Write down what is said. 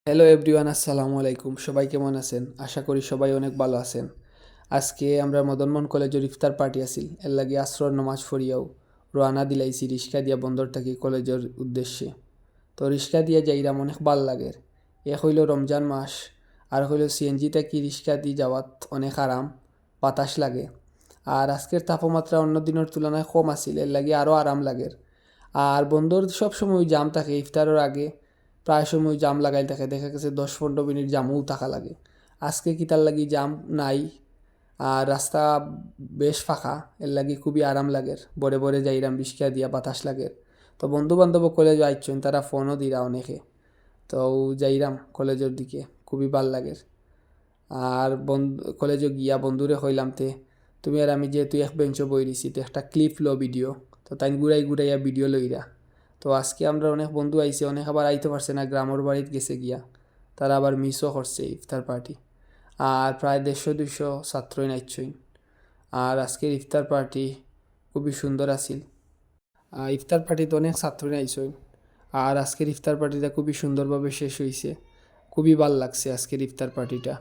Hello everyone, আসসালামু আলাইকুম। সবাই কেমন আছেন? আশা করি সবাই অনেক ভালো আছেন। আজকে আমরা মদনমোহন কলেজের ইফতার পার্টি আছিল, এর লাগে আসর নমাজ পড়িয়াও রওনা দিলাইছি রিক্সা দিয়া বন্দর থাকি কলেজের উদ্দেশ্যে। তো রিক্সা দিয়া যাইরাম অনেক ভাল লাগে। এক হইল রমজান মাস, আর হইল সিএনজি থাকি রিক্সা দিয়ে যাওয়াত অনেক আরাম, বাতাস লাগে। আর আজকের তাপমাত্রা অন্য দিনের তুলনায় কম আছিল, এর লাগে আরও আরাম লাগে। আর বন্দর সবসময় জাম থাকে, ইফতারের আগে প্রায় সময় জাম লাগাই থাকে, দেখা গেছে 10-15 মিনিট জামও থাকা লাগে। আজকে কি তার লাগি জাম নাই, আর রাস্তা বেশ ফাঁকা, এর লাগি খুবই আরাম লাগে। বরে বরে যাইরাম রিক্সা দিয়া, বাতাস লাগে। তো বন্ধু বান্ধব কলেজ আইছেন, তারা ফোনও দিরা অনেকে। তো যাইরাম কলেজের দিকে, খুবই ভাল লাগে। আর কলেজে গিয়া বন্ধুরে কইলাম তে তুমি আর আমি যেহেতু এক বেঞ্চ বই দিছি, তো একটা ক্লিপ লো ভিডিও। তো তাই ঘুরাই ঘুরাইয়া ভিডিও লইরা। তো আজকে আমরা অনেক বন্ধু আইছে, অনেক আবার আইতে পারছে না, গ্রামের বাড়িতে গেছে গিয়া। তারা আবার মিসও করছে ইফতার পার্টি। আর প্রায় 150-200 ছাত্রই নাইচ্ছই। আর আজকের ইফতার পার্টি খুবই সুন্দর আছিল। ইফতার পার্টিতে অনেক ছাত্রই আইসই। আর আজকের ইফতার পার্টিটা খুবই সুন্দরভাবে শেষ হয়েছে। খুবই ভাল লাগছে আজকের ইফতার পার্টিটা।